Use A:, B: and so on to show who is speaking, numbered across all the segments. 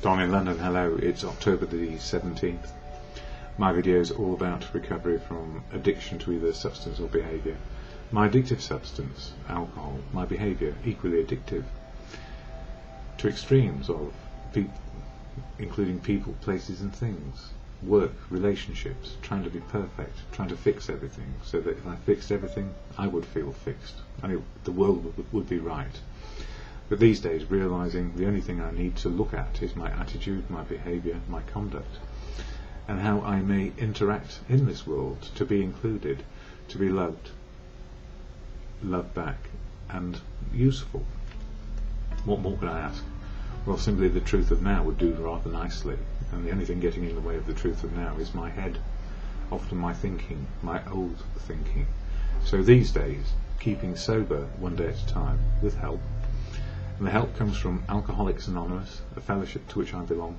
A: Don in London, hello, it's October the 17th. My video is all about recovery from addiction to either substance or behaviour. My addictive substance, alcohol, my behaviour, equally addictive. To extremes of people, including people, places and things, work, relationships, trying to be perfect, trying to fix everything, so that if I fixed everything, I would feel fixed, and the world would be right. But these days, realising the only thing I need to look at is my attitude, my behaviour, my conduct, and how I may interact in this world to be included, to be loved, loved back, and useful. What more could I ask? Well, simply the truth of now would do rather nicely, and the only thing getting in the way of the truth of now is my head, often my thinking, my old thinking. So these days, keeping sober one day at a time, with help. And the help comes from Alcoholics Anonymous, a fellowship to which I belong.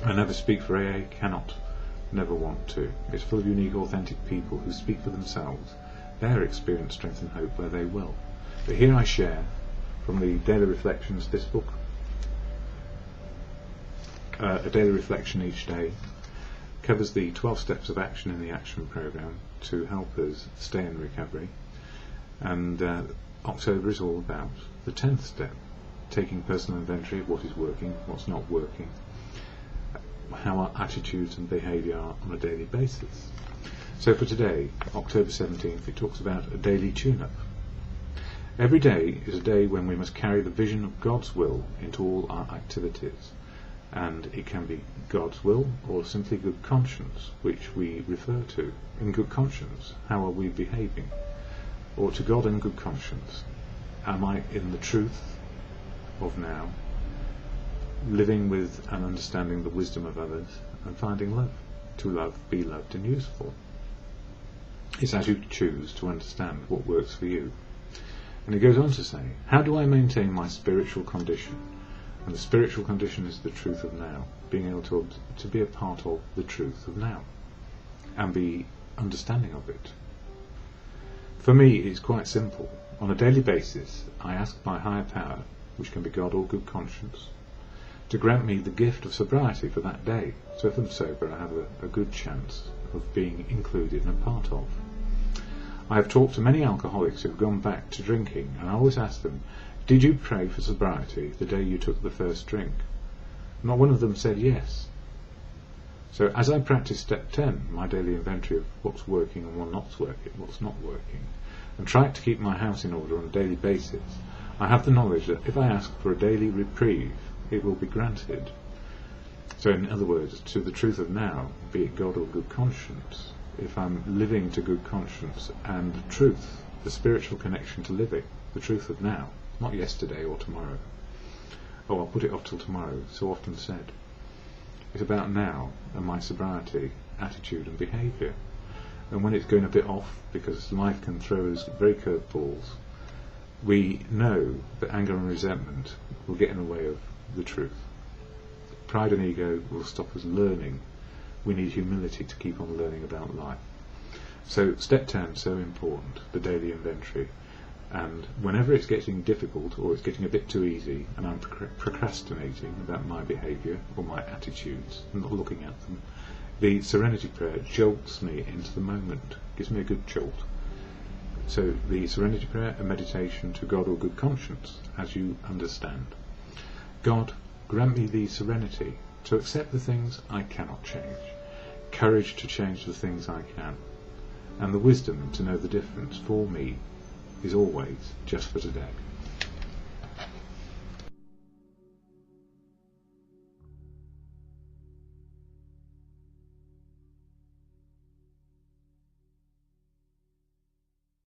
A: I never speak for AA, cannot, never want to. It's full of unique, authentic people who speak for themselves, their experience, strength and hope where they will. But here I share from the Daily Reflections, this book, a daily reflection each day, covers the 12 steps of action in the action programme to help us stay in recovery. And October is all about the 10th step, taking personal inventory of what is working, what's not working, how our attitudes and behaviour are on a daily basis. So for today, October 17th, it talks about a daily tune-up. Every day is a day when we must carry the vision of God's will into all our activities, and it can be God's will or simply good conscience, which we refer to. In good conscience, how are we behaving? Or to God in good conscience, am I in the truth of now, living with and understanding the wisdom of others, and finding love, to love, be loved and useful? It's as you choose to understand what works for you. And it goes on to say, how do I maintain my spiritual condition? And the spiritual condition is the truth of now, being able to be a part of the truth of now, and be understanding of it. For me, it's quite simple. On a daily basis, I ask my higher power, which can be God or good conscience, to grant me the gift of sobriety for that day. So if I'm sober, I have a good chance of being included and a part of. I have talked to many alcoholics who have gone back to drinking, and I always ask them, did you pray for sobriety the day you took the first drink? Not one of them said yes. So as I practice step 10, my daily inventory of what's working and what's not working, and try to keep my house in order on a daily basis, I have the knowledge that if I ask for a daily reprieve, it will be granted. So in other words, to the truth of now, be it God or good conscience, if I'm living to good conscience and truth, the spiritual connection to living, the truth of now, not yesterday or tomorrow. Oh, I'll put it off till tomorrow, so often said. It's about now and my sobriety, attitude and behaviour. And when it's going a bit off, because life can throw us very curveballs, we know that anger and resentment will get in the way of the truth. Pride and ego will stop us learning. We need humility to keep on learning about life. So step 10, so important, the daily inventory. And whenever it's getting difficult or it's getting a bit too easy and I'm procrastinating about my behaviour or my attitudes and not looking at them, the Serenity Prayer jolts me into the moment, gives me a good jolt. So the Serenity Prayer, a meditation to God or good conscience, as you understand. God, grant me the serenity to accept the things I cannot change, courage to change the things I can, and the wisdom to know the difference for me is always just for today.